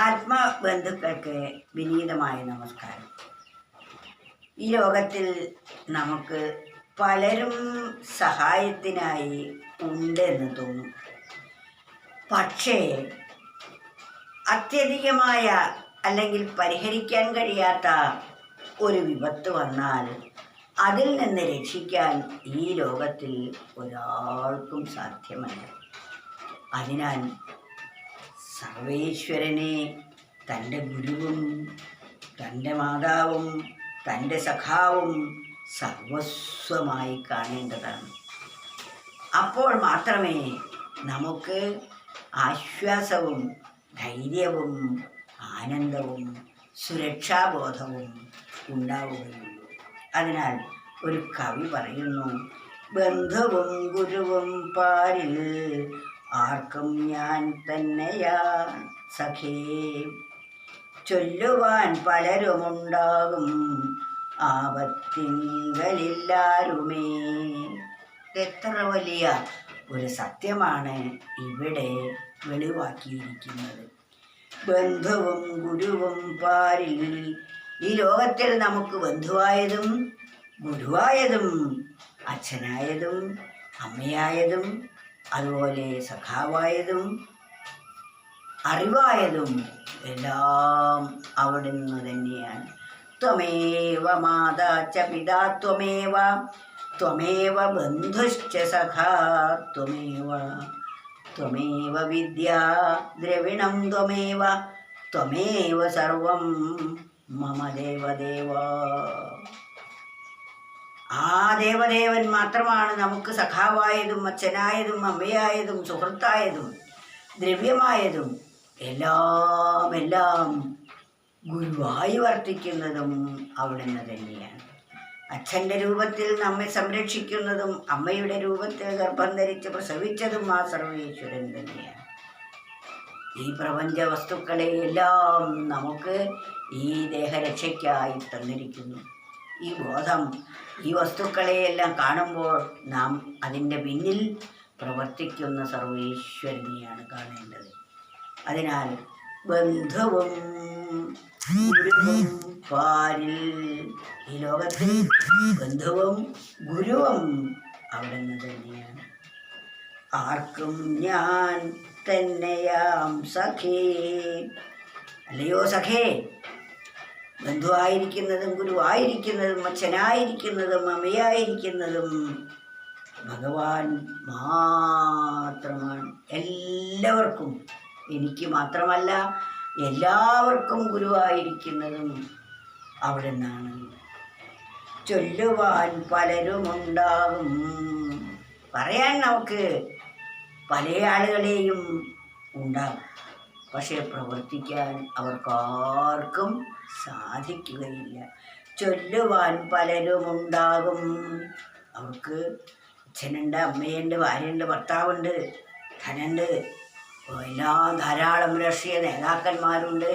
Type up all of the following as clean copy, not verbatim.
ആത്മബന്ധുക്കൾക്ക് വിനീതമായ നമസ്കാരം. ഈ ലോകത്തിൽ നമുക്ക് പലരും സഹായത്തിനായി ഉണ്ടെന്ന് തോന്നും. പക്ഷേ അത്യധികമായ അല്ലെങ്കിൽ പരിഹരിക്കാൻ കഴിയാത്ത ഒരു വിപത്ത് വന്നാൽ അതിൽ നിന്ന് രക്ഷിക്കാൻ ഈ ലോകത്തിൽ ഒരാൾക്കും സാധ്യമല്ല. അതിനാൽ സർവേശ്വരനെ തൻ്റെ ഗുരുവും തൻ്റെ മാതാവും തൻ്റെ സഖാവും സർവസ്വമായി കാണേണ്ടതാണ്. അപ്പോൾ മാത്രമേ നമുക്ക് ആശ്വാസവും ധൈര്യവും ആനന്ദവും സുരക്ഷാബോധവും ഉണ്ടാവുകയുള്ളൂ. അതിനാൽ ഒരു കവി പറയുന്നു, ബന്ധുവും ഗുരുവും പാരിൽ ആർക്കും ഞാൻ തന്നെയാ സഖേ, ചൊല്ലുവാൻ പലരുമുണ്ടാകും ആപത്തിങ്കലില്ലാരുമേ. എത്ര വലിയ ഒരു സത്യമാണ് ഇവിടെ വെളിവാക്കിയിരിക്കുന്നത്. ബന്ധുവും ഗുരുവും പാരിൽ, ഈ ലോകത്തിൽ നമുക്ക് ബന്ധുവായതും ഗുരുവായതും അച്ഛനായതും അമ്മയായതും അതുപോലെ സഖാവായതും അറിവായതും എല്ലാം അവിടുന്ന് തന്നെയാണ്. ത്വമേവ മാതാ ച പിതാ ത്വമേവ, ത്വമേവ ബന്ധുശ്ച സഖാ ത്വമേവ, ത്വമേവ വിദ്യാ ദ്രവിണം ത്വമേവ, ത്വമേവ സർവം മമ ദേവദേവ. ആ ദേവദേവൻ മാത്രമാണ് നമുക്ക് സഖാവായതും അച്ഛനായതും അമ്മയായതും സുഹൃത്തായതും ദ്രവ്യമായതും എല്ലാം ഗുരുവായി വർത്തിക്കുന്നതും അവിടുന്ന് തന്നെയാണ്. അച്ഛൻ്റെ രൂപത്തിൽ നമ്മെ സംരക്ഷിക്കുന്നതും അമ്മയുടെ രൂപത്തിൽ ഗർഭം ധരിച്ച് പ്രസവിച്ചതും ആ സർവേശ്വരൻ തന്നെയാണ്. ഈ പ്രപഞ്ച വസ്തുക്കളെ എല്ലാം നമുക്ക് ഈ ദേഹരക്ഷയ്ക്കായി തന്നിരിക്കുന്നു. ഈ ബോധം ഈ വസ്തുക്കളെയെല്ലാം കാണുമ്പോൾ നാം അതിൻ്റെ പിന്നിൽ പ്രവർത്തിക്കുന്ന സർവേശ്വരനെയാണ് കാണേണ്ടത്. അതിനാൽ ബന്ധുവും ഗുരുവും പാരിൽ, ഈ ലോകത്തിൽ ബന്ധുവും ഗുരുവും അവിടുന്ന് തന്നെയാണ്. ആർക്കും ഞാൻ തന്നെയാം സഖേ, അല്ലയോ സഖേ, ബന്ധുവായിരിക്കുന്നതും ഗുരുവായിരിക്കുന്നതും അച്ഛനായിരിക്കുന്നതും അമ്മയായിരിക്കുന്നതും ഭഗവാൻ മാത്രമാണ്. എല്ലാവർക്കും, എനിക്ക് മാത്രമല്ല എല്ലാവർക്കും ഗുരുവായിരിക്കുന്നതും അവിടുന്നാണ്. ചൊല്ലുവാൻ പലരുമുണ്ടാകും, പറയാൻ നമുക്ക് പല ആളുകളെയും ഉണ്ടാകും. പക്ഷേ പ്രവർത്തിക്കാൻ അവർക്കാർക്കും സാധിക്കുകയില്ല. ചൊല്ലുവാൻ പലരുമുണ്ടാകും, അവർക്ക് അച്ഛനുണ്ട്, അമ്മയുണ്ട്, ഭാര്യയുണ്ട്, ഭർത്താവുണ്ട്, ധനുണ്ട്, എല്ലാം ധാരാളം രാഷ്ട്രീയ നേതാക്കന്മാരുണ്ട്,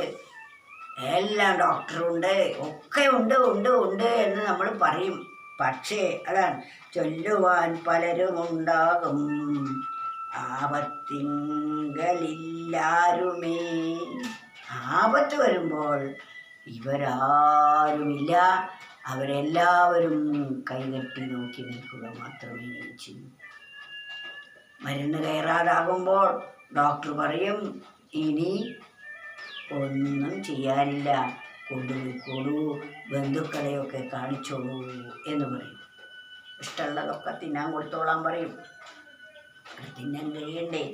എല്ലാം ഡോക്ടറുണ്ട്, ഒക്കെ ഉണ്ട് ഉണ്ട് ഉണ്ട് എന്ന് നമ്മൾ പറയും. പക്ഷേ അതാണ്, ചൊല്ലുവാൻ പലരുമുണ്ടാകും ആപത്തിങ്കലില്ലാരുമേ. ആപത്ത് വരുമ്പോൾ ഇവരാരുമില്ല, അവരെല്ലാവരും കൈകെട്ടി നോക്കി നിൽക്കുക മാത്രമേ ചെയ്യൂ. മരുന്ന് കയറാതാകുമ്പോൾ ഡോക്ടർ പറയും, ഇനി ഒന്നും ചെയ്യാനില്ല, കൊണ്ടുപോയിക്കോളൂ, ബന്ധുക്കളെയൊക്കെ കാണിച്ചോളൂ എന്ന് പറയും. ഇഷ്ടമുള്ളതൊക്കെ തിന്നാൻ കൊടുത്തോളാൻ പറയും. തിന്നാൻ കഴിയണ്ടേ?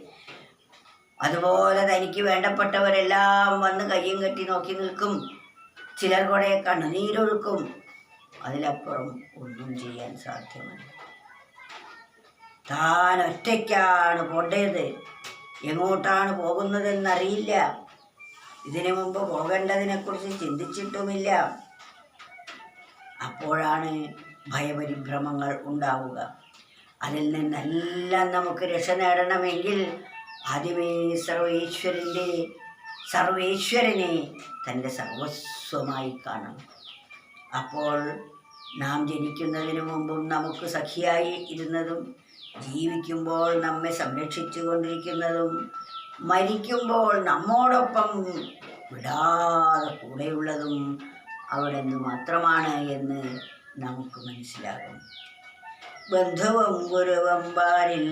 അതുപോലെ തനിക്ക് വേണ്ടപ്പെട്ടവരെല്ലാം വന്ന് കയ്യും കെട്ടി നോക്കി നിൽക്കും. ചിലർ കൂടെ കണ്ണുനീരൊഴുക്കും. അതിലപ്പുറം ഒന്നും ചെയ്യാൻ സാധ്യമല്ല. താൻ ഒറ്റയ്ക്കാണ് പോണ്ടത്, എങ്ങോട്ടാണ് പോകുന്നതെന്നറിയില്ല, ഇതിനു മുമ്പ് പോകേണ്ടതിനെക്കുറിച്ച് ചിന്തിച്ചിട്ടുമില്ല. അപ്പോഴാണ് ഭയപരിഭ്രമങ്ങൾ ഉണ്ടാവുക. അതിൽ നിന്നെല്ലാം നമുക്ക് രക്ഷ നേടണമെങ്കിൽ ആദ്യമേ സർവേശ്വരനെ തൻ്റെ സർവസ്വമായി കാണണം. അപ്പോൾ നാം ജനിക്കുന്നതിന് മുമ്പും നമുക്ക് സഖിയായി ഇരുന്നതും ജീവിക്കുമ്പോൾ നമ്മെ സംരക്ഷിച്ചു കൊണ്ടിരിക്കുന്നതും മരിക്കുമ്പോൾ നമ്മോടൊപ്പം വിടാതെ കൂടെയുള്ളതും അവിടെ നിന്ന് മാത്രമാണ് എന്ന് നമുക്ക് മനസ്സിലാകും. ബന്ധുവും ഗുരുവും പാരിൽ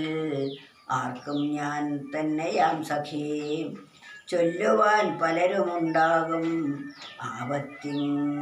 ആർക്കും ഞാൻ തന്നെയാം സഖേ, ചൊല്ലുവാൻ പലരുമുണ്ടാകും ആപത്തിങ്കലില്ലാരുമേ.